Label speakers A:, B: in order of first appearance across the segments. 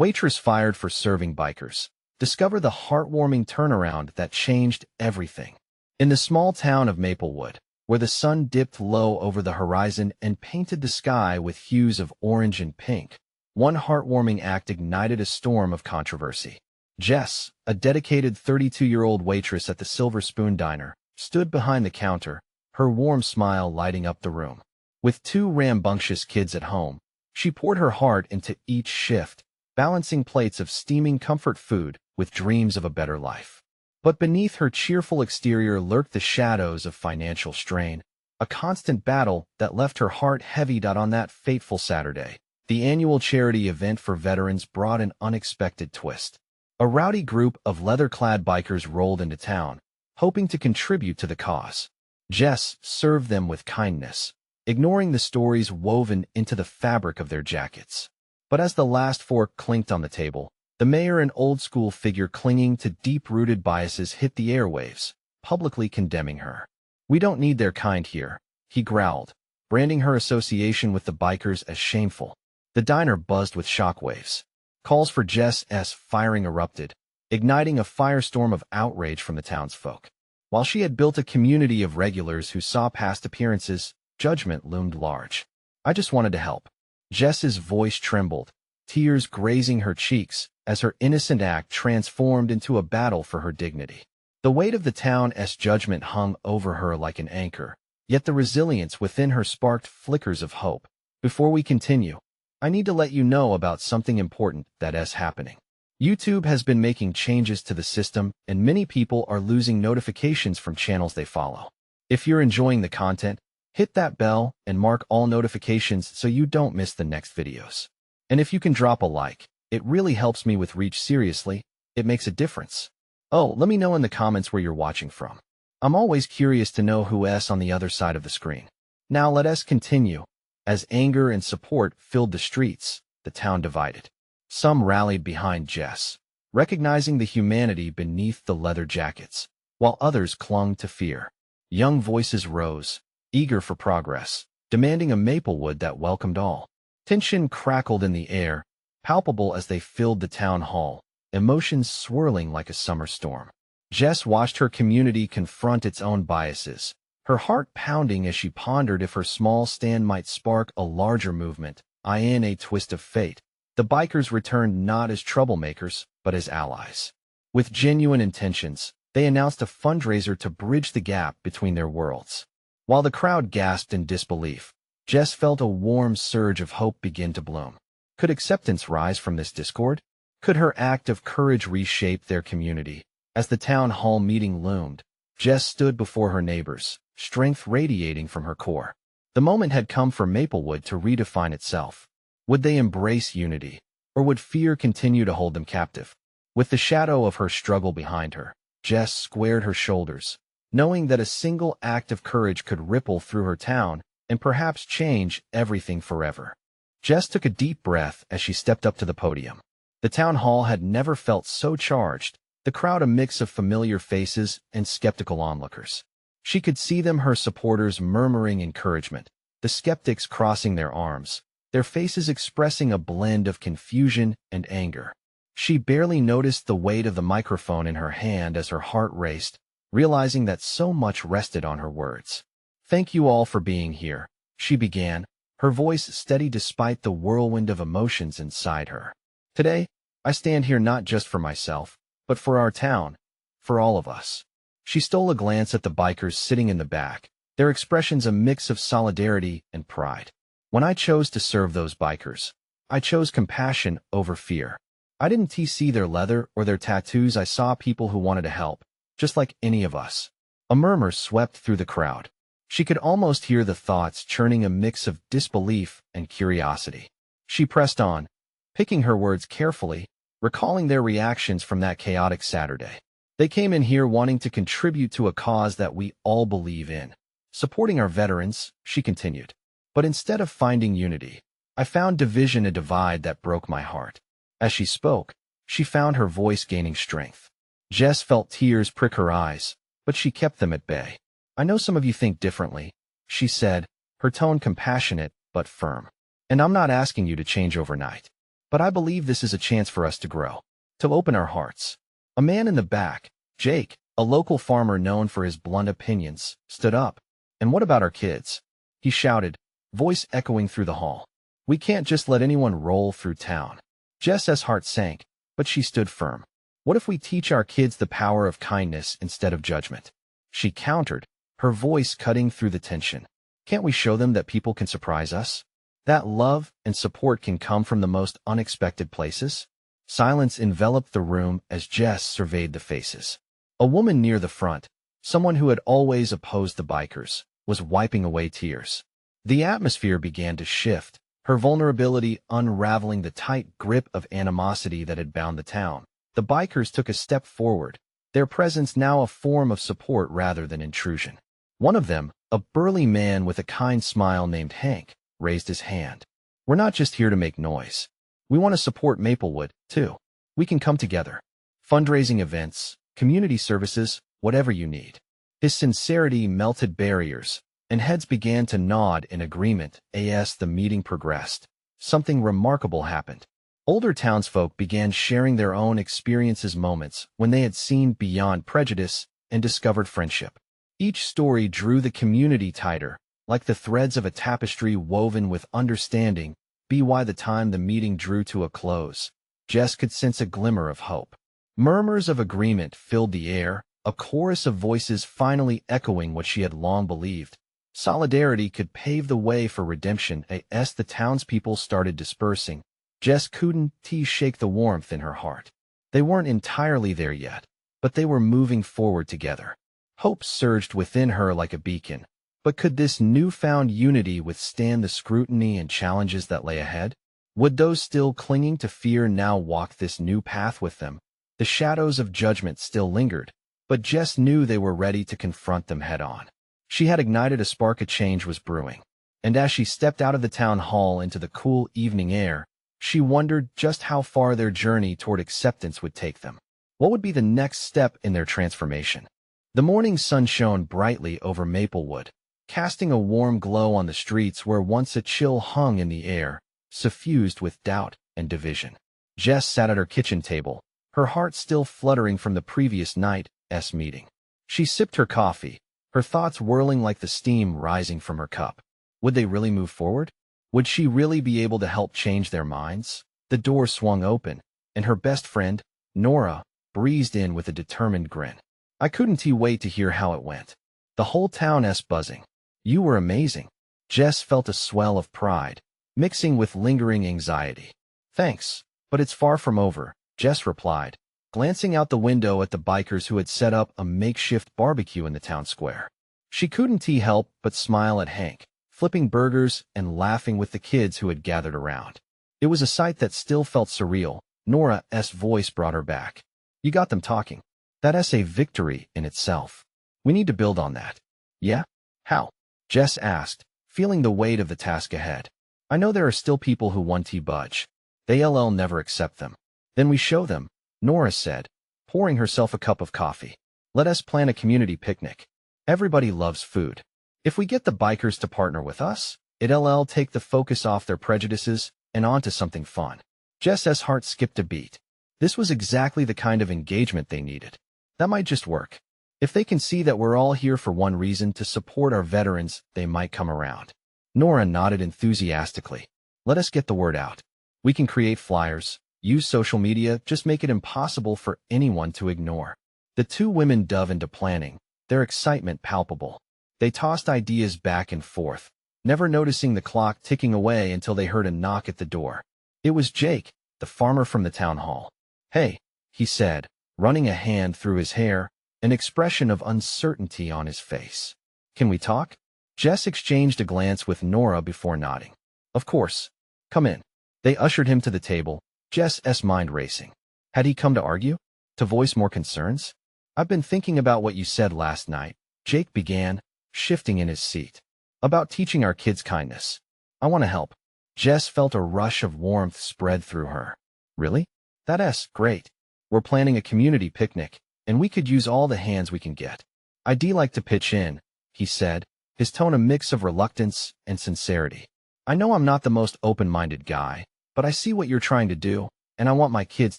A: Waitress fired for serving bikers. Discover the heartwarming turnaround that changed everything. In the small town of Maplewood, where the sun dipped low over the horizon and painted the sky with hues of orange and pink, one heartwarming act ignited a storm of controversy. Jess, a dedicated 32-year-old waitress at the Silver Spoon Diner, stood behind the counter, her warm smile lighting up the room. With two rambunctious kids at home, she poured her heart into each shift, balancing plates of steaming comfort food with dreams of a better life. But beneath her cheerful exterior lurked the shadows of financial strain, a constant battle that left her heart heavy. On that fateful Saturday, the annual charity event for veterans brought an unexpected twist. A rowdy group of leather-clad bikers rolled into town, hoping to contribute to the cause. Jess served them with kindness, ignoring the stories woven into the fabric of their jackets. But as the last fork clinked on the table, the mayor, an old-school figure clinging to deep-rooted biases, hit the airwaves, publicly condemning her. "We don't need their kind here," he growled, branding her association with the bikers as shameful. The diner buzzed with shockwaves. Calls for Jess's firing erupted, igniting a firestorm of outrage from the townsfolk. While she had built a community of regulars who saw past appearances, judgment loomed large. "I just wanted to help." Jess's voice trembled, tears grazing her cheeks as her innocent act transformed into a battle for her dignity. The weight of the town's judgment hung over her like an anchor, yet the resilience within her sparked flickers of hope. "Before we continue, I need to let you know about something important that is happening. YouTube has been making changes to the system, and many people are losing notifications from channels they follow. If you're enjoying the content, hit that bell and mark all notifications so you don't miss the next videos. And if you can drop a like, it really helps me with reach. Seriously, it makes a difference. Oh, let me know in the comments where you're watching from. I'm always curious to know who's on the other side of the screen." Now let us continue. As anger and support filled the streets, the town divided. Some rallied behind Jess, recognizing the humanity beneath the leather jackets, while others clung to fear. Young voices rose, eager for progress, demanding a Maplewood that welcomed all. Tension crackled in the air, palpable as they filled the town hall, emotions swirling like a summer storm. Jess watched her community confront its own biases, her heart pounding as she pondered if her small stand might spark a larger movement. In a twist of fate, the bikers returned not as troublemakers, but as allies. With genuine intentions, they announced a fundraiser to bridge the gap between their worlds. While the crowd gasped in disbelief, Jess felt a warm surge of hope begin to bloom. Could acceptance rise from this discord? Could her act of courage reshape their community? As the town hall meeting loomed, Jess stood before her neighbors, strength radiating from her core. The moment had come for Maplewood to redefine itself. Would they embrace unity, or would fear continue to hold them captive? With the shadow of her struggle behind her, Jess squared her shoulders, knowing that a single act of courage could ripple through her town and perhaps change everything forever. Jess took a deep breath as she stepped up to the podium. The town hall had never felt so charged, the crowd a mix of familiar faces and skeptical onlookers. She could see them, her supporters murmuring encouragement, the skeptics crossing their arms, their faces expressing a blend of confusion and anger. She barely noticed the weight of the microphone in her hand as her heart raced, realizing that so much rested on her words. "Thank you all for being here," she began, her voice steady despite the whirlwind of emotions inside her. "Today, I stand here not just for myself, but for our town, for all of us." She stole a glance at the bikers sitting in the back, their expressions a mix of solidarity and pride. "When I chose to serve those bikers, I chose compassion over fear. I didn't see their leather or their tattoos. I saw people who wanted to help, just like any of us." A murmur swept through the crowd. She could almost hear the thoughts churning, a mix of disbelief and curiosity. She pressed on, picking her words carefully, recalling their reactions from that chaotic Saturday. "They came in here wanting to contribute to a cause that we all believe in, supporting our veterans," she continued. "But instead of finding unity, I found division, a divide that broke my heart." As she spoke, she found her voice gaining strength. Jess felt tears prick her eyes, but she kept them at bay. "I know some of you think differently," she said, her tone compassionate but firm. "And I'm not asking you to change overnight. But I believe this is a chance for us to grow, to open our hearts. A man in the back, Jake, a local farmer known for his blunt opinions, stood up. And what about our kids? He shouted, voice echoing through the hall. We can't just let anyone roll through town. Jess's heart sank, but she stood firm. What if we teach our kids the power of kindness instead of judgment? She countered, her voice cutting through the tension. Can't we show them that people can surprise us? That love and support can come from the most unexpected places? Silence enveloped the room as Jess surveyed the faces. A woman near the front, someone who had always opposed the bikers, was wiping away tears. The atmosphere began to shift, her vulnerability unraveling the tight grip of animosity that had bound the town. The bikers took a step forward, their presence now a form of support rather than intrusion. One of them, a burly man with a kind smile named Hank, raised his hand. We're not just here to make noise. We want to support Maplewood, too. We can come together. Fundraising events, community services, whatever you need. His sincerity melted barriers, and heads began to nod in agreement. As the meeting progressed, something remarkable happened. Older townsfolk began sharing their own experiences, moments when they had seen beyond prejudice and discovered friendship. Each story drew the community tighter, like the threads of a tapestry woven with understanding. By the time the meeting drew to a close, Jess could sense a glimmer of hope. Murmurs of agreement filled the air, a chorus of voices finally echoing what she had long believed. Solidarity could pave the way for redemption. As the townspeople started dispersing, Jess couldn't shake the warmth in her heart. They weren't entirely there yet, but they were moving forward together. Hope surged within her like a beacon. But could this newfound unity withstand the scrutiny and challenges that lay ahead? Would those still clinging to fear now walk this new path with them? The shadows of judgment still lingered, but Jess knew they were ready to confront them head-on. She had ignited a spark. A change was brewing, and as she stepped out of the town hall into the cool evening air, she wondered just how far their journey toward acceptance would take them. What would be the next step in their transformation? The morning sun shone brightly over Maplewood, casting a warm glow on the streets where once a chill hung in the air, suffused with doubt and division. Jess sat at her kitchen table, her heart still fluttering from the previous night's meeting. She sipped her coffee, her thoughts whirling like the steam rising from her cup. Would they really move forward? Would she really be able to help change their minds? The door swung open, and her best friend, Nora, breezed in with a determined grin. I couldn't wait to hear how it went. The whole town's buzzing. You were amazing. Jess felt a swell of pride, mixing with lingering anxiety. Thanks, but it's far from over, Jess replied, glancing out the window at the bikers who had set up a makeshift barbecue in the town square. She couldn't help but smile at Hank, flipping burgers and laughing with the kids who had gathered around. It was a sight that still felt surreal. Nora's voice brought her back. You got them talking. That's a victory in itself. We need to build on that. Yeah? How? Jess asked, feeling the weight of the task ahead. I know there are still people who won't budge. They'll never accept them. Then we show them, Nora said, pouring herself a cup of coffee. Let us plan a community picnic. Everybody loves food. If we get the bikers to partner with us, it'll take the focus off their prejudices and onto something fun. Jess's heart skipped a beat. This was exactly the kind of engagement they needed. That might just work. If they can see that we're all here for one reason, to support our veterans, they might come around. Nora nodded enthusiastically. Let us get the word out. We can create flyers, use social media, just make it impossible for anyone to ignore. The two women dove into planning, their excitement palpable. They tossed ideas back and forth, never noticing the clock ticking away until they heard a knock at the door. It was Jake, the farmer from the town hall. Hey, he said, running a hand through his hair, an expression of uncertainty on his face. Can we talk? Jess exchanged a glance with Nora before nodding. Of course. Come in. They ushered him to the table, Jess's mind racing. Had he come to argue? To voice more concerns? I've been thinking about what you said last night, Jake began, shifting in his seat. About teaching our kids kindness. I want to help. Jess felt a rush of warmth spread through her. Really? That's great. We're planning a community picnic, and we could use all the hands we can get. I'd like to pitch in, he said, his tone a mix of reluctance and sincerity. I know I'm not the most open-minded guy, but but I see what you're trying to do, and I want my kids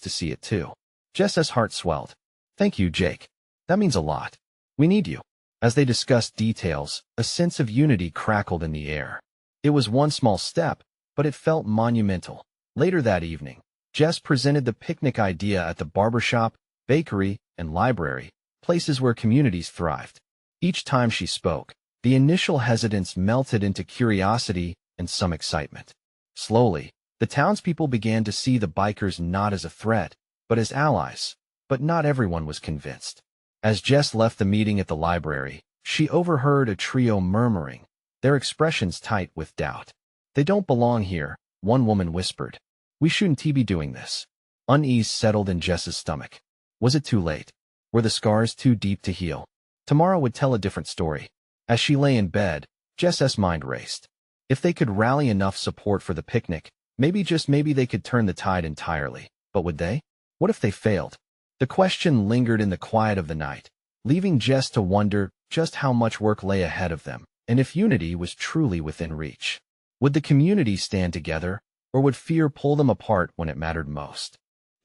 A: to see it too. Jess's heart swelled. Thank you, Jake. That means a lot. We need you. As they discussed details, a sense of unity crackled in the air. It was one small step, but it felt monumental. Later that evening, Jess presented the picnic idea at the barbershop, bakery, and library, places where communities thrived. Each time she spoke, the initial hesitance melted into curiosity and some excitement. Slowly, the townspeople began to see the bikers not as a threat, but as allies. But not everyone was convinced. As Jess left the meeting at the library, she overheard a trio murmuring, their expressions tight with doubt. They don't belong here, one woman whispered. We shouldn't be doing this. Unease settled in Jess's stomach. Was it too late? Were the scars too deep to heal? Tomorrow would tell a different story. As she lay in bed, Jess's mind raced. If they could rally enough support for the picnic, maybe just maybe they could turn the tide entirely. But would they? What if they failed? The question lingered in the quiet of the night, leaving Jess to wonder just how much work lay ahead of them, and if unity was truly within reach. Would the community stand together, or would fear pull them apart when it mattered most?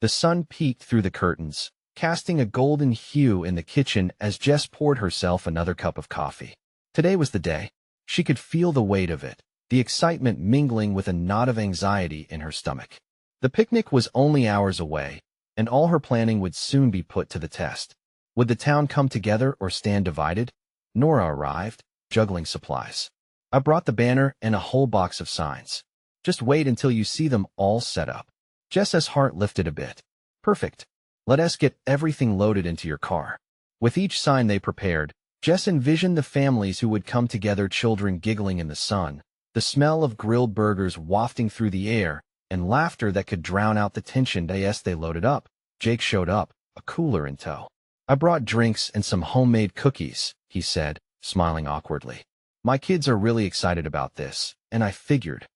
A: The sun peeked through the curtains, casting a golden hue in the kitchen as Jess poured herself another cup of coffee. Today was the day. She could feel the weight of it, the excitement mingling with a knot of anxiety in her stomach. The picnic was only hours away, and all her planning would soon be put to the test. Would the town come together or stand divided? Nora arrived, juggling supplies. I brought the banner and a whole box of signs. Just wait until you see them all set up. Jess's heart lifted a bit. Perfect. Let us get everything loaded into your car. With each sign they prepared, Jess envisioned the families who would come together, children giggling in the sun, the smell of grilled burgers wafting through the air, and laughter that could drown out the tension. As they loaded up, Jake showed up, a cooler in tow. I brought drinks and some homemade cookies, he said, smiling awkwardly. My kids are really excited about this, and I figured,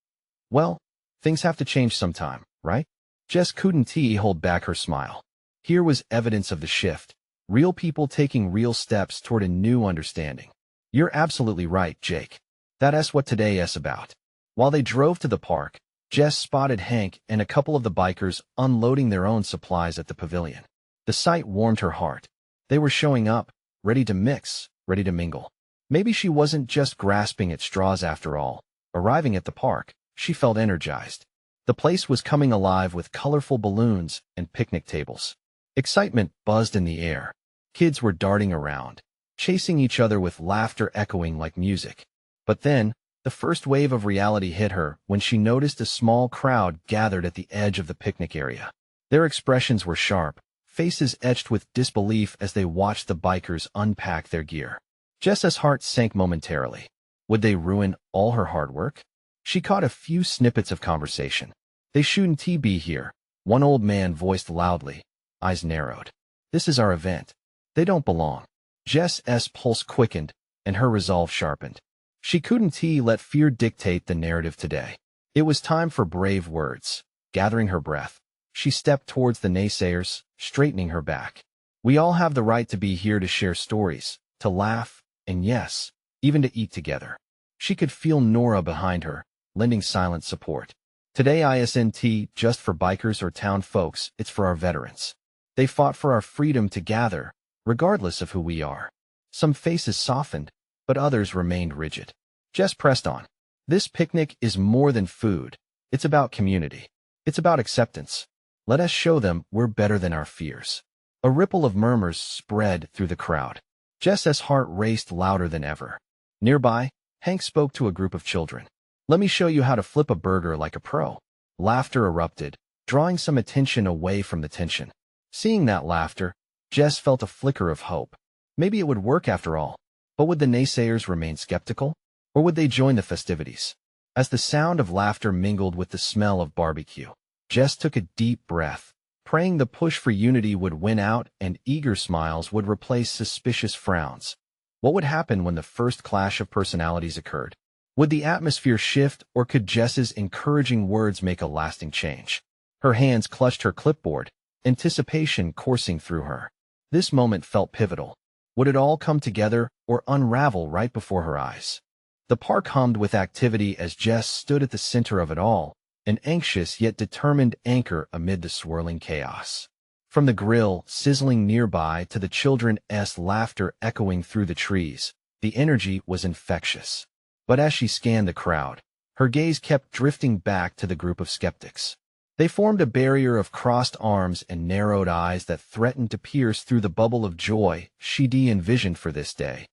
A: well, things have to change sometime, right? Jess couldn't hold back her smile. Here was evidence of the shift, real people taking real steps toward a new understanding. You're absolutely right, Jake. That's what today is about. While they drove to the park, Jess spotted Hank and a couple of the bikers unloading their own supplies at the pavilion. The sight warmed her heart. They were showing up, ready to mix, ready to mingle. Maybe she wasn't just grasping at straws after all. Arriving at the park, she felt energized. The place was coming alive with colorful balloons and picnic tables. Excitement buzzed in the air. Kids were darting around, chasing each other with laughter echoing like music. But then, the first wave of reality hit her when she noticed a small crowd gathered at the edge of the picnic area. Their expressions were sharp, faces etched with disbelief as they watched the bikers unpack their gear. Jess's heart sank momentarily. Would they ruin all her hard work? She caught a few snippets of conversation. They shouldn't be here, one old man voiced loudly, eyes narrowed. This is our event. They don't belong. Jess's pulse quickened, and her resolve sharpened. She couldn't let fear dictate the narrative today. It was time for brave words. Gathering her breath, she stepped towards the naysayers, straightening her back. We all have the right to be here to share stories, to laugh, and yes, even to eat together. She could feel Nora behind her, lending silent support. Today isn't just for bikers or town folks, it's for our veterans. They fought for our freedom to gather, regardless of who we are. Some faces softened, but others remained rigid. Jess pressed on. This picnic is more than food. It's about community. It's about acceptance. Let us show them we're better than our fears. A ripple of murmurs spread through the crowd. Jess's heart raced louder than ever. Nearby, Hank spoke to a group of children. Let me show you how to flip a burger like a pro. Laughter erupted, drawing some attention away from the tension. Seeing that laughter, Jess felt a flicker of hope. Maybe it would work after all. But would the naysayers remain skeptical? Or would they join the festivities? As the sound of laughter mingled with the smell of barbecue, Jess took a deep breath, praying the push for unity would win out and eager smiles would replace suspicious frowns. What would happen when the first clash of personalities occurred? Would the atmosphere shift, or could Jess's encouraging words make a lasting change? Her hands clutched her clipboard, anticipation coursing through her. This moment felt pivotal. Would it all come together or unravel right before her eyes? The park hummed with activity as Jess stood at the center of it all, an anxious yet determined anchor amid the swirling chaos. From the grill sizzling nearby to the children's laughter echoing through the trees, the energy was infectious. But as she scanned the crowd, her gaze kept drifting back to the group of skeptics. They formed a barrier of crossed arms and narrowed eyes that threatened to pierce through the bubble of joy she'd envisioned for this day.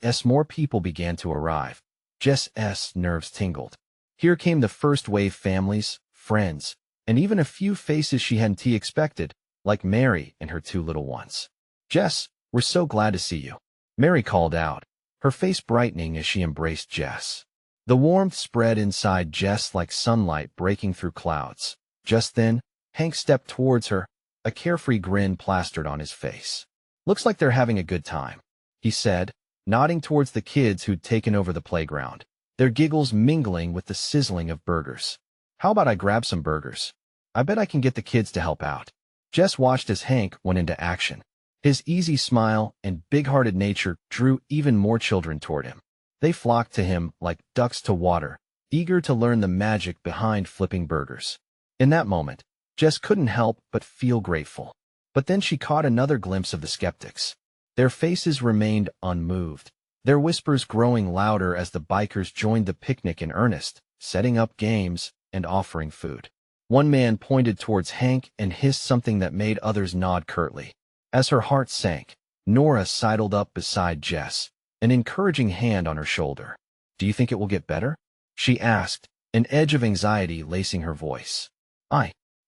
A: As more people began to arrive, Jess's nerves tingled. Here came the first wave: families, friends, and even a few faces she hadn't expected, like Mary and her 2 little ones. "Jess, we're so glad to see you," Mary called out, her face brightening as she embraced Jess. The warmth spread inside Jess like sunlight breaking through clouds. Just then, Hank stepped towards her, a carefree grin plastered on his face. "Looks like they're having a good time," he said, nodding towards the kids who'd taken over the playground, their giggles mingling with the sizzling of burgers. "How about I grab some burgers? I bet I can get the kids to help out." Jess watched as Hank went into action. His easy smile and big-hearted nature drew even more children toward him. They flocked to him like ducks to water, eager to learn the magic behind flipping burgers. In that moment, Jess couldn't help but feel grateful. But then she caught another glimpse of the skeptics. Their faces remained unmoved, their whispers growing louder as the bikers joined the picnic in earnest, setting up games and offering food. One man pointed towards Hank and hissed something that made others nod curtly. As her heart sank, Nora sidled up beside Jess, an encouraging hand on her shoulder. "Do you think it will get better?" she asked, an edge of anxiety lacing her voice.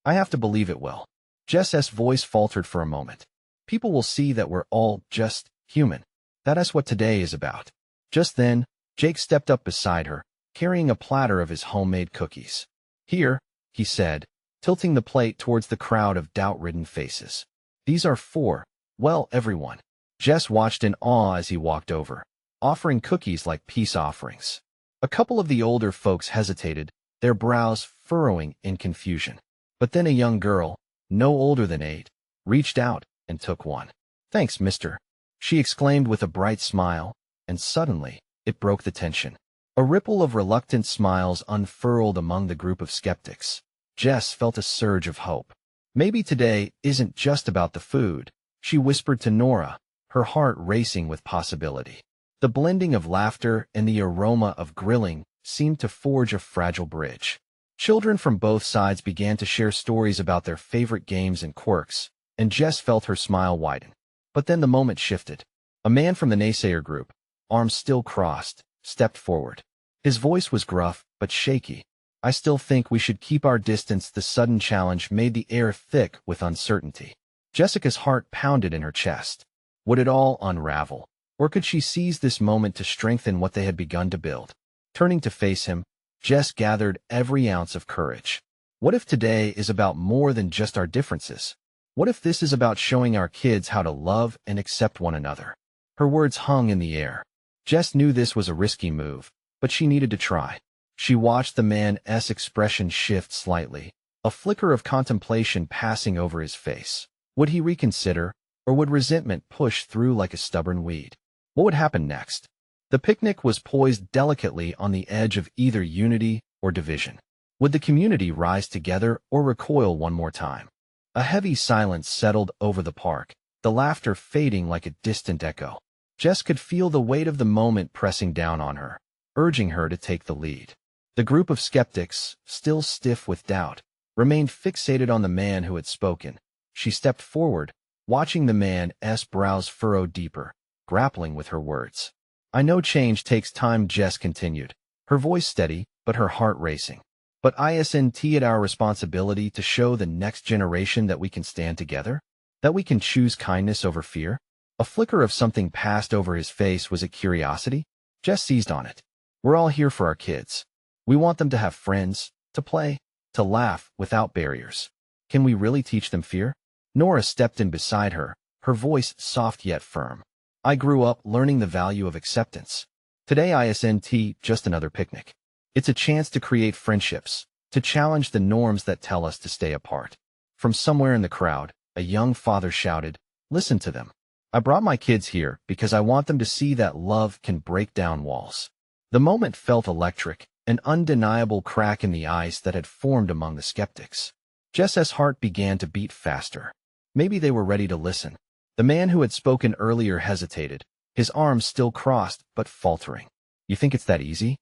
A: I have to believe it will." Jess's voice faltered for a moment. "People will see that we're all just human. That is what today is about." Just then, Jake stepped up beside her, carrying a platter of his homemade cookies. "Here," he said, tilting the plate towards the crowd of doubt-ridden faces. "These are for, well, everyone." Jess watched in awe as he walked over, offering cookies like peace offerings. A couple of the older folks hesitated, their brows furrowing in confusion. But then a young girl, no older than 8, reached out and took one. "Thanks, mister," she exclaimed with a bright smile, and suddenly, it broke the tension. A ripple of reluctant smiles unfurled among the group of skeptics. Jess felt a surge of hope. "Maybe today isn't just about the food," she whispered to Nora, her heart racing with possibility. The blending of laughter and the aroma of grilling seemed to forge a fragile bridge. Children from both sides began to share stories about their favorite games and quirks, and Jess felt her smile widen. But then the moment shifted. A man from the naysayer group, arms still crossed, stepped forward. His voice was gruff but shaky. "I still think we should keep our distance." The sudden challenge made the air thick with uncertainty. Jessica's heart pounded in her chest. Would it all unravel, or could she seize this moment to strengthen what they had begun to build? Turning to face him, Jess gathered every ounce of courage. What if today is about more than just our differences? What if this is about showing our kids how to love and accept one another? Her words hung in the air. Jess knew this was a risky move, but she needed to try. She watched the man's expression shift slightly, a flicker of contemplation passing over his face. Would he reconsider, or would resentment push through like a stubborn weed? What would happen next? The picnic was poised delicately on the edge of either unity or division. Would the community rise together or recoil one more time? A heavy silence settled over the park, the laughter fading like a distant echo. Jess could feel the weight of the moment pressing down on her, urging her to take the lead. The group of skeptics, still stiff with doubt, remained fixated on the man who had spoken. She stepped forward, watching the man's brows furrow deeper, grappling with her words. "I know change takes time," Jess continued, her voice steady but her heart racing. "But isn't it our responsibility to show the next generation that we can stand together? That we can choose kindness over fear?" A flicker of something passed over his face. Was it curiosity? Jess seized on it. "We're all here for our kids. We want them to have friends, to play, to laugh without barriers. Can we really teach them fear?" Nora stepped in beside her, her voice soft yet firm. "I grew up learning the value of acceptance. Today isn't just another picnic. It's a chance to create friendships, to challenge the norms that tell us to stay apart." From somewhere in the crowd, a young father shouted, "Listen to them. I brought my kids here because I want them to see that love can break down walls." The moment felt electric, an undeniable crack in the ice that had formed among the skeptics. Jess's heart began to beat faster. Maybe they were ready to listen. The man who had spoken earlier hesitated, his arms still crossed but faltering. You think it's that easy?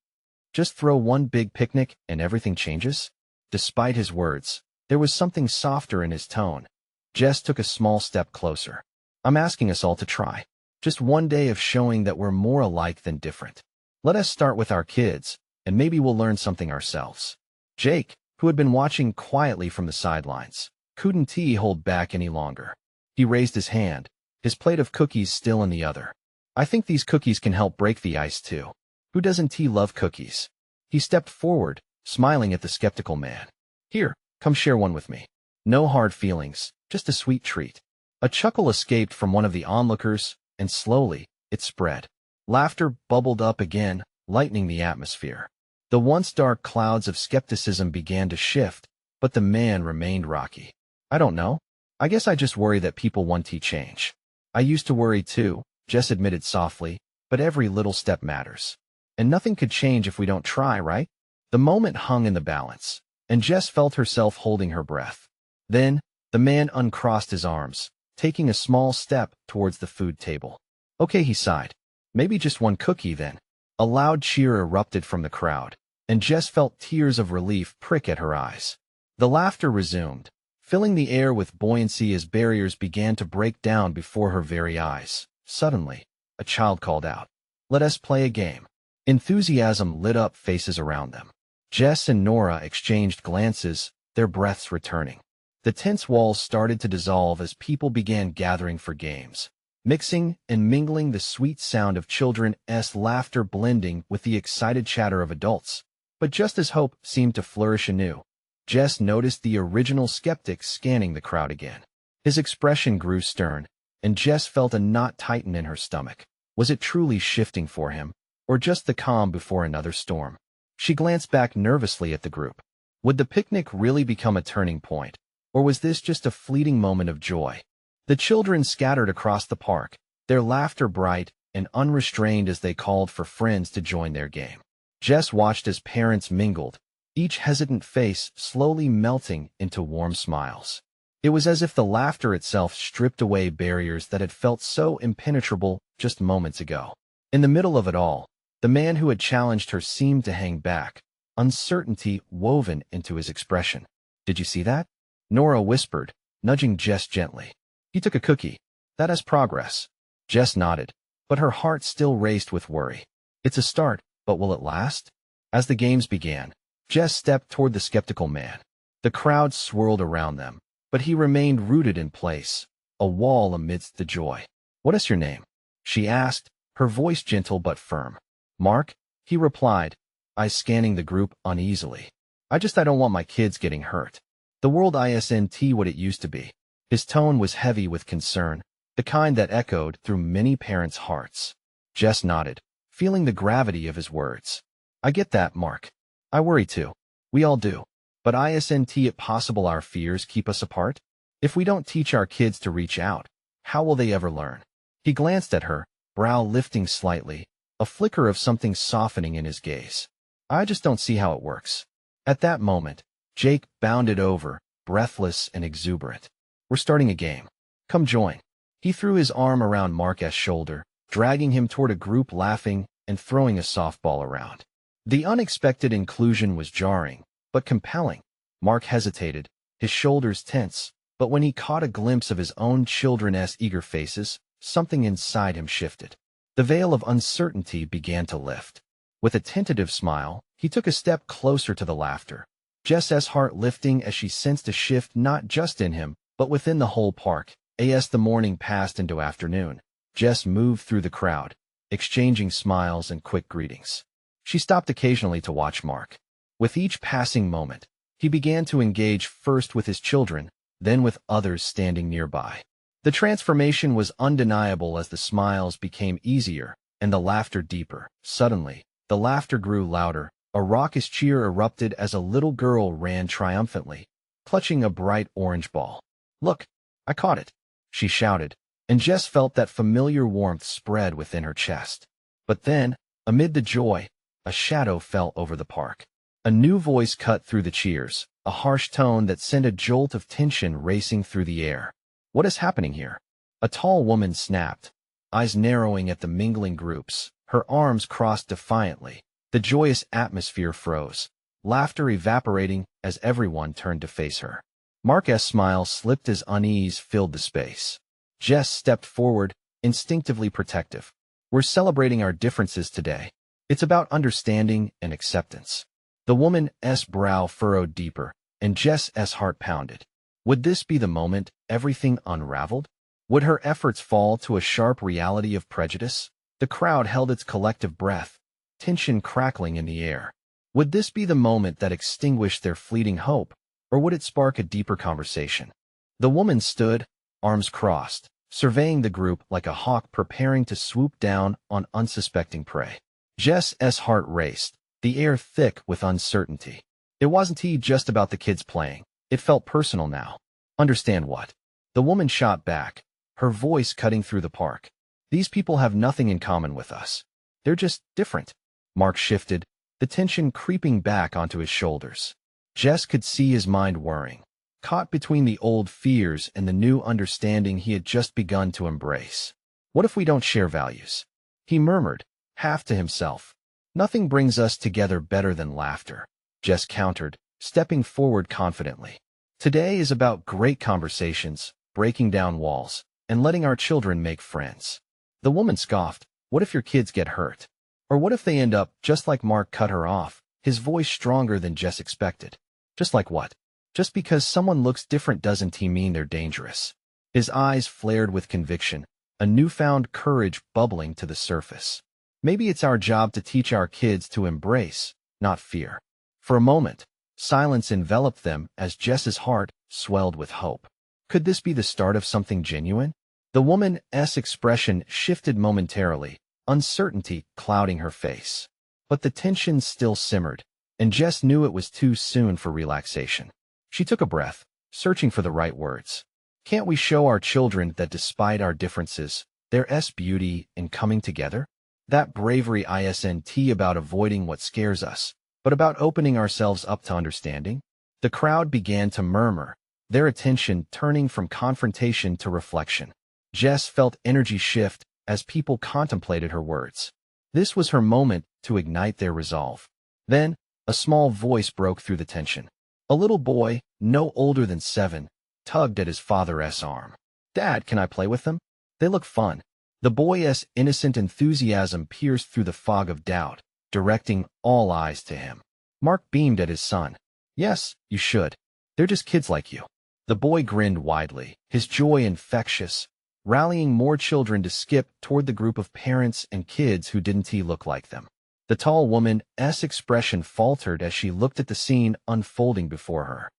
A: Just throw one big picnic and everything changes? Despite his words, there was something softer in his tone. Jess took a small step closer. I'm asking us all to try. Just one day of showing that we're more alike than different. Let us start with our kids, and maybe we'll learn something ourselves. Jake, who had been watching quietly from the sidelines, couldn't hold back any longer. He raised his hand, his plate of cookies still in the other. I think these cookies can help break the ice too. Who doesn't love cookies? He stepped forward, smiling at the skeptical man. Here, come share one with me. No hard feelings, just a sweet treat. A chuckle escaped from one of the onlookers, and slowly, it spread. Laughter bubbled up again, lightening the atmosphere. The once dark clouds of skepticism began to shift, but the man remained rocky. I don't know. I guess I just worry that people want to change. I used to worry too, Jess admitted softly, but every little step matters. And nothing could change if we don't try, right? The moment hung in the balance, and Jess felt herself holding her breath. Then, the man uncrossed his arms, taking a small step towards the food table. Okay, he sighed. Maybe just one cookie then. A loud cheer erupted from the crowd, and Jess felt tears of relief prick at her eyes. The laughter resumed, filling the air with buoyancy as barriers began to break down before her very eyes. Suddenly, a child called out, "Let us play a game." Enthusiasm lit up faces around them. Jess and Nora exchanged glances, their breaths returning. The tense walls started to dissolve as people began gathering for games, mixing and mingling, the sweet sound of children's laughter blending with the excited chatter of adults. But just as hope seemed to flourish anew, Jess noticed the original skeptic scanning the crowd again. His expression grew stern, and Jess felt a knot tighten in her stomach. Was it truly shifting for him, or just the calm before another storm? She glanced back nervously at the group. Would the picnic really become a turning point, or was this just a fleeting moment of joy? The children scattered across the park, their laughter bright and unrestrained as they called for friends to join their game. Jess watched as parents mingled, each hesitant face slowly melting into warm smiles. It was as if the laughter itself stripped away barriers that had felt so impenetrable just moments ago. In the middle of it all, the man who had challenged her seemed to hang back, uncertainty woven into his expression. Did you see that? Nora whispered, nudging Jess gently. He took a cookie. That is progress. Jess nodded, but her heart still raced with worry. It's a start, but will it last? As the games began, Jess stepped toward the skeptical man. The crowd swirled around them, but he remained rooted in place, a wall amidst the joy. What is your name? She asked, her voice gentle but firm. Mark, he replied, eyes scanning the group uneasily. I don't want my kids getting hurt. The world isn't what it used to be. His tone was heavy with concern, the kind that echoed through many parents' hearts. Jess nodded, feeling the gravity of his words. I get that, Mark. I worry too. We all do. But isn't it possible our fears keep us apart? If we don't teach our kids to reach out, how will they ever learn? He glanced at her, brow lifting slightly, a flicker of something softening in his gaze. I just don't see how it works. At that moment, Jake bounded over, breathless and exuberant. We're starting a game. Come join. He threw his arm around Mark's shoulder, dragging him toward a group laughing and throwing a softball around. The unexpected inclusion was jarring, but compelling. Mark hesitated, his shoulders tense, but when he caught a glimpse of his own children's eager faces, something inside him shifted. The veil of uncertainty began to lift. With a tentative smile, he took a step closer to the laughter. Jess's heart lifting as she sensed a shift not just in him, but within the whole park. As the morning passed into afternoon, Jess moved through the crowd, exchanging smiles and quick greetings. She stopped occasionally to watch Mark. With each passing moment, he began to engage first with his children, then with others standing nearby. The transformation was undeniable as the smiles became easier and the laughter deeper. Suddenly, the laughter grew louder. A raucous cheer erupted as a little girl ran triumphantly, clutching a bright orange ball. Look, I caught it, she shouted, and Jess felt that familiar warmth spread within her chest. But then, amid the joy, a shadow fell over the park. A new voice cut through the cheers, a harsh tone that sent a jolt of tension racing through the air. What is happening here? A tall woman snapped, eyes narrowing at the mingling groups, her arms crossed defiantly. The joyous atmosphere froze, laughter evaporating as everyone turned to face her. Mark's smile slipped as unease filled the space. Jess stepped forward, instinctively protective. We're celebrating our differences today. It's about understanding and acceptance. The woman's brow furrowed deeper, and Jess's heart pounded. Would this be the moment everything unraveled? Would her efforts fall to a sharp reality of prejudice? The crowd held its collective breath, tension crackling in the air. Would this be the moment that extinguished their fleeting hope, or would it spark a deeper conversation? The woman stood, arms crossed, surveying the group like a hawk preparing to swoop down on unsuspecting prey. Jess's heart raced, the air thick with uncertainty. It wasn't just about the kids playing. It felt personal now. Understand what? The woman shot back, her voice cutting through the park. These people have nothing in common with us. They're just different. Mark shifted, the tension creeping back onto his shoulders. Jess could see his mind whirring, caught between the old fears and the new understanding he had just begun to embrace. What if we don't share values? He murmured, half to himself. Nothing brings us together better than laughter. Jess countered, stepping forward confidently. Today is about great conversations, breaking down walls, and letting our children make friends. The woman scoffed, what if your kids get hurt? Or what if they end up just like Mark cut her off, his voice stronger than Jess expected? Just like what? Just because someone looks different doesn't mean they're dangerous. His eyes flared with conviction, a newfound courage bubbling to the surface. Maybe it's our job to teach our kids to embrace, not fear. For a moment, silence enveloped them as Jess's heart swelled with hope. Could this be the start of something genuine? The woman's expression shifted momentarily, uncertainty clouding her face. But the tension still simmered, and Jess knew it was too soon for relaxation. She took a breath, searching for the right words. Can't we show our children that despite our differences, there's beauty in coming together? That bravery isn't about avoiding what scares us, but about opening ourselves up to understanding? The crowd began to murmur, their attention turning from confrontation to reflection. Jess felt energy shift as people contemplated her words. This was her moment to ignite their resolve. Then, a small voice broke through the tension. A little boy, no older than 7, tugged at his father's arm. Dad, can I play with them? They look fun. The boy's innocent enthusiasm pierced through the fog of doubt, directing all eyes to him. Mark beamed at his son. Yes, you should. They're just kids like you. The boy grinned widely, his joy infectious, rallying more children to skip toward the group of parents and kids who didn't look like them. The tall woman's expression faltered as she looked at the scene unfolding before her.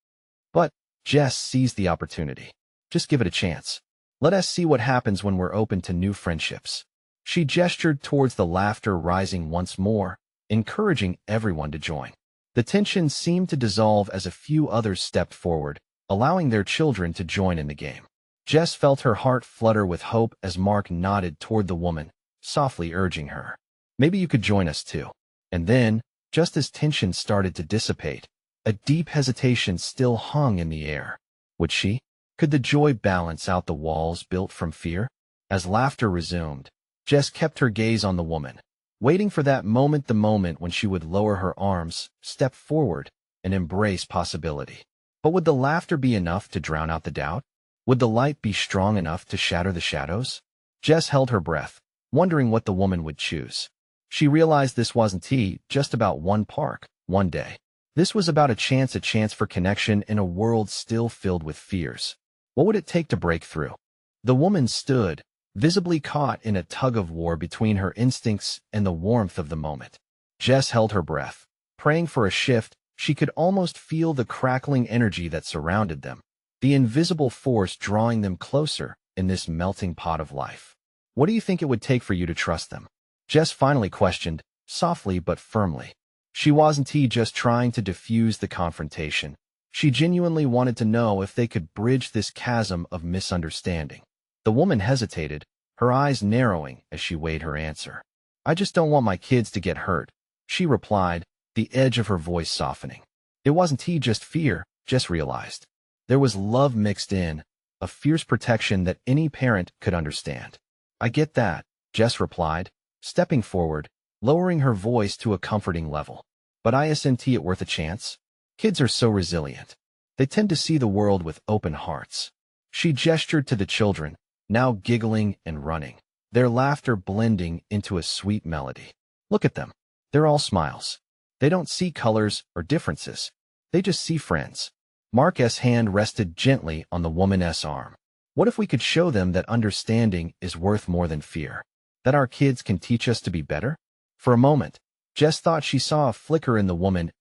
A: But Jess seized the opportunity. Just give it a chance. Let us see what happens when we're open to new friendships. She gestured towards the laughter rising once more, encouraging everyone to join. The tension seemed to dissolve as a few others stepped forward, allowing their children to join in the game. Jess felt her heart flutter with hope as Mark nodded toward the woman, softly urging her. Maybe you could join us too. And then, just as tension started to dissipate, a deep hesitation still hung in the air. Would she? Could the joy balance out the walls built from fear? As laughter resumed, Jess kept her gaze on the woman, waiting for that moment, the moment when she would lower her arms, step forward, and embrace possibility. But would the laughter be enough to drown out the doubt? Would the light be strong enough to shatter the shadows? Jess held her breath, wondering what the woman would choose. She realized this wasn't just about one park, one day. This was about a chance for connection in a world still filled with fears. What would it take to break through? The woman stood, visibly caught in a tug-of-war between her instincts and the warmth of the moment. Jess held her breath, praying for a shift. She could almost feel the crackling energy that surrounded them, the invisible force drawing them closer in this melting pot of life. What do you think it would take for you to trust them? Jess finally questioned, softly but firmly. She wasn't just trying to diffuse the confrontation. She genuinely wanted to know if they could bridge this chasm of misunderstanding. The woman hesitated, her eyes narrowing as she weighed her answer. I just don't want my kids to get hurt, she replied, the edge of her voice softening. It wasn't just fear, Jess realized. There was love mixed in, a fierce protection that any parent could understand. I get that, Jess replied, stepping forward, lowering her voice to a comforting level. But isn't it worth a chance? Kids are so resilient. They tend to see the world with open hearts. She gestured to the children, now giggling and running, their laughter blending into a sweet melody. Look at them. They're all smiles. They don't see colors or differences. They just see friends. Mark's hand rested gently on the woman's arm. What if we could show them that understanding is worth more than fear? That our kids can teach us to be better? For a moment, Jess thought she saw a flicker in the woman's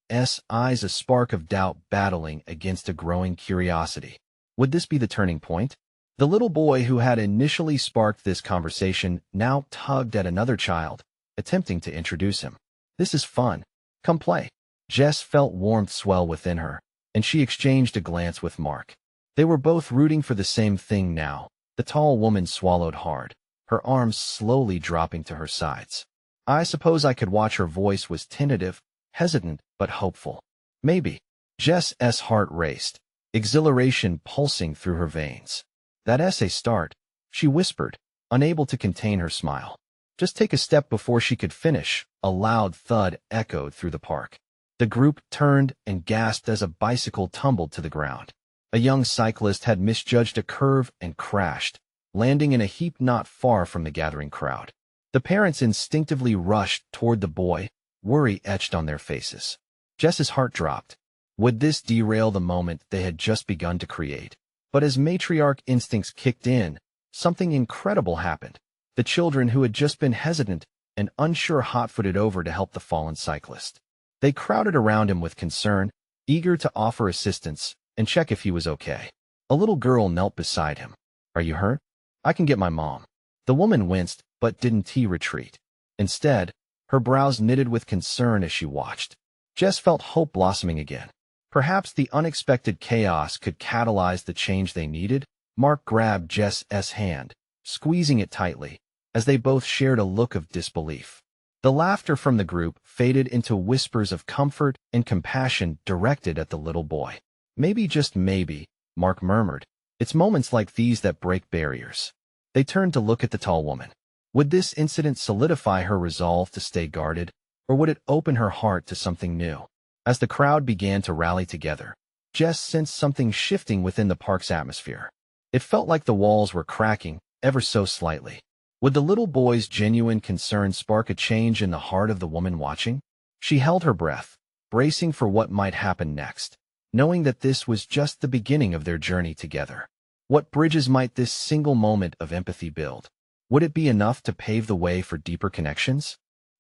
A: eyes, a spark of doubt battling against a growing curiosity. Would this be the turning point? The little boy who had initially sparked this conversation now tugged at another child, attempting to introduce him. This is fun. Come play. Jess felt warmth swell within her, and she exchanged a glance with Mark. They were both rooting for the same thing now. The tall woman swallowed hard, her arms slowly dropping to her sides. I suppose I could watch. Her voice was tentative, hesitant, but hopeful. Maybe. Jess's heart raced, exhilaration pulsing through her veins. That's a start, she whispered, unable to contain her smile. Just take a step. Before she could finish, a loud thud echoed through the park. The group turned and gasped as a bicycle tumbled to the ground. A young cyclist had misjudged a curve and crashed, landing in a heap not far from the gathering crowd. The parents instinctively rushed toward the boy, worry etched on their faces. Jess's heart dropped. Would this derail the moment they had just begun to create? But as matriarch instincts kicked in, something incredible happened. The children who had just been hesitant and unsure hot-footed over to help the fallen cyclist. They crowded around him with concern, eager to offer assistance and check if he was okay. A little girl knelt beside him. Are you hurt? I can get my mom. The woman winced, but didn't retreat. Instead, her brows knitted with concern as she watched. Jess felt hope blossoming again. Perhaps the unexpected chaos could catalyze the change they needed. Mark grabbed Jess's hand, squeezing it tightly, as they both shared a look of disbelief. The laughter from the group faded into whispers of comfort and compassion directed at the little boy. Maybe, just maybe, Mark murmured. It's moments like these that break barriers. They turned to look at the tall woman. Would this incident solidify her resolve to stay guarded, or would it open her heart to something new? As the crowd began to rally together, Jess sensed something shifting within the park's atmosphere. It felt like the walls were cracking, ever so slightly. Would the little boy's genuine concern spark a change in the heart of the woman watching? She held her breath, bracing for what might happen next, knowing that this was just the beginning of their journey together. What bridges might this single moment of empathy build? Would it be enough to pave the way for deeper connections?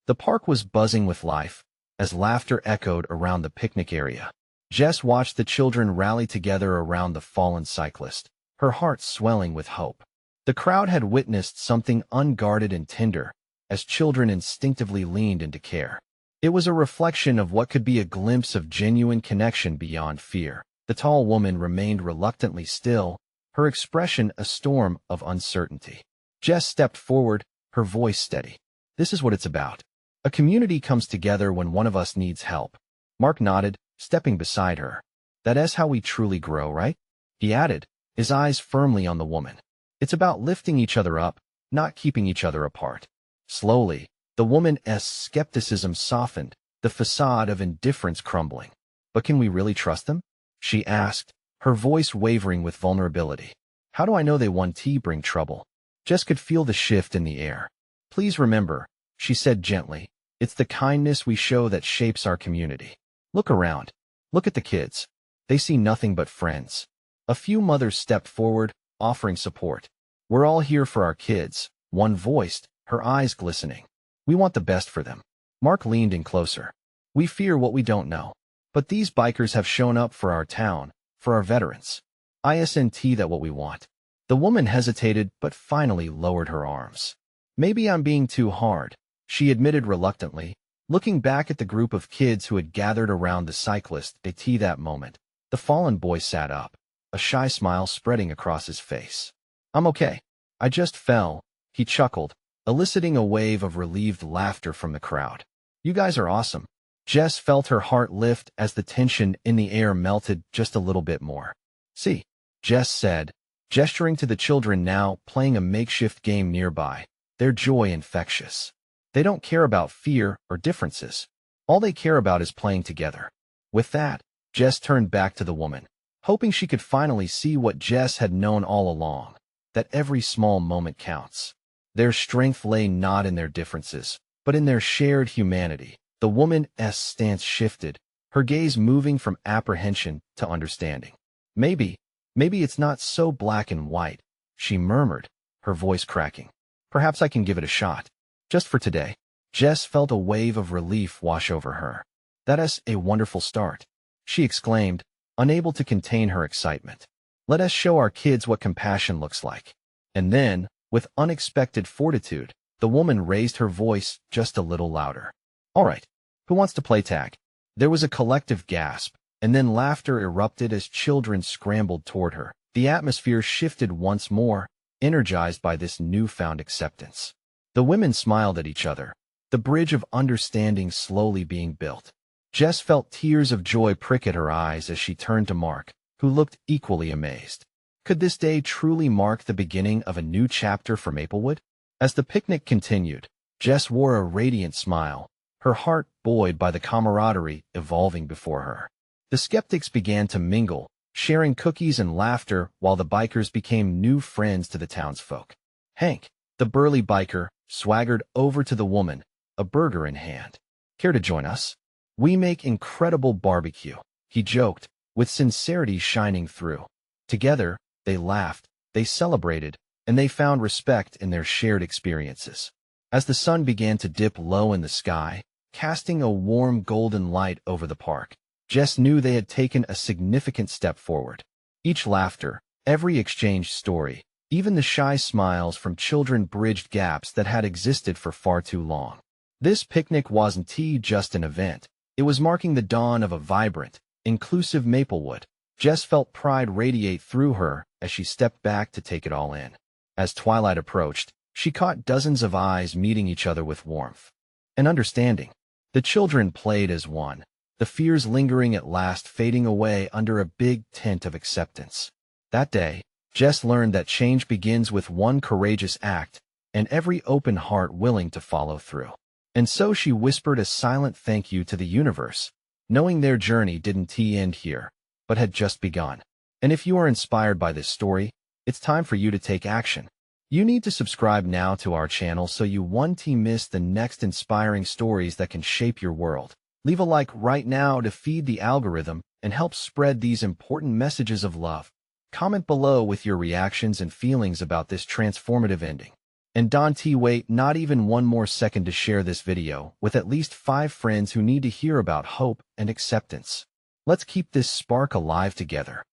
A: The park was buzzing with life, as laughter echoed around the picnic area. Jess watched the children rally together around the fallen cyclist, her heart swelling with hope. The crowd had witnessed something unguarded and tender, as children instinctively leaned into care. It was a reflection of what could be a glimpse of genuine connection beyond fear. The tall woman remained reluctantly still, her expression a storm of uncertainty. Jess stepped forward, her voice steady. This is what it's about. A community comes together when one of us needs help. Mark nodded, stepping beside her. That's how we truly grow, right? He added, his eyes firmly on the woman. It's about lifting each other up, not keeping each other apart. Slowly, the woman's skepticism softened, the facade of indifference crumbling. But can we really trust them? She asked, her voice wavering with vulnerability. How do I know they won't bring trouble? Jess could feel the shift in the air. Please remember, she said gently, it's the kindness we show that shapes our community. Look around. Look at the kids. They see nothing but friends. A few mothers stepped forward, offering support. We're all here for our kids, one voiced, her eyes glistening. We want the best for them. Mark leaned in closer. We fear what we don't know. But these bikers have shown up for our town, for our veterans. Isn't that what we want? The woman hesitated but finally lowered her arms. Maybe I'm being too hard, she admitted reluctantly, looking back at the group of kids who had gathered around the cyclist. That moment, the fallen boy sat up, a shy smile spreading across his face. I'm okay. I just fell, he chuckled, eliciting a wave of relieved laughter from the crowd. You guys are awesome. Jess felt her heart lift as the tension in the air melted just a little bit more. See, Jess said, gesturing to the children now playing a makeshift game nearby, their joy infectious. They don't care about fear or differences. All they care about is playing together. With that, Jess turned back to the woman, hoping she could finally see what Jess had known all along, that every small moment counts. Their strength lay not in their differences, but in their shared humanity. The woman's stance shifted, her gaze moving from apprehension to understanding. Maybe it's not so black and white, she murmured, her voice cracking. Perhaps I can give it a shot. Just for today. Jess felt a wave of relief wash over her. That's a wonderful start, she exclaimed, unable to contain her excitement. Let us show our kids what compassion looks like. And then, with unexpected fortitude, the woman raised her voice just a little louder. All right, who wants to play tag? There was a collective gasp, and then laughter erupted as children scrambled toward her. The atmosphere shifted once more, energized by this newfound acceptance. The women smiled at each other, the bridge of understanding slowly being built. Jess felt tears of joy prick at her eyes as she turned to Mark, who looked equally amazed. Could this day truly mark the beginning of a new chapter for Maplewood? As the picnic continued, Jess wore a radiant smile, her heart buoyed by the camaraderie evolving before her. The skeptics began to mingle, sharing cookies and laughter while the bikers became new friends to the townsfolk. Hank, the burly biker, swaggered over to the woman, a burger in hand. Care to join us? We make incredible barbecue, he joked, with sincerity shining through. Together, they laughed, they celebrated, and they found respect in their shared experiences. As the sun began to dip low in the sky, casting a warm golden light over the park, Jess knew they had taken a significant step forward. Each laughter, every exchanged story, even the shy smiles from children bridged gaps that had existed for far too long. This picnic wasn't just an event. It was marking the dawn of a vibrant, inclusive Maplewood. Jess felt pride radiate through her as she stepped back to take it all in. As twilight approached, she caught dozens of eyes meeting each other with warmth and understanding. The children played as one, the fears lingering at last fading away under a big tent of acceptance. That day, Jess learned that change begins with one courageous act and every open heart willing to follow through. And so she whispered a silent thank you to the universe, knowing their journey didn't end here, but had just begun. And if you are inspired by this story, it's time for you to take action. You need to subscribe now to our channel so you won't miss the next inspiring stories that can shape your world. Leave a like right now to feed the algorithm and help spread these important messages of love. Comment below with your reactions and feelings about this transformative ending. And don't wait not even one more second to share this video with at least 5 friends who need to hear about hope and acceptance. Let's keep this spark alive together.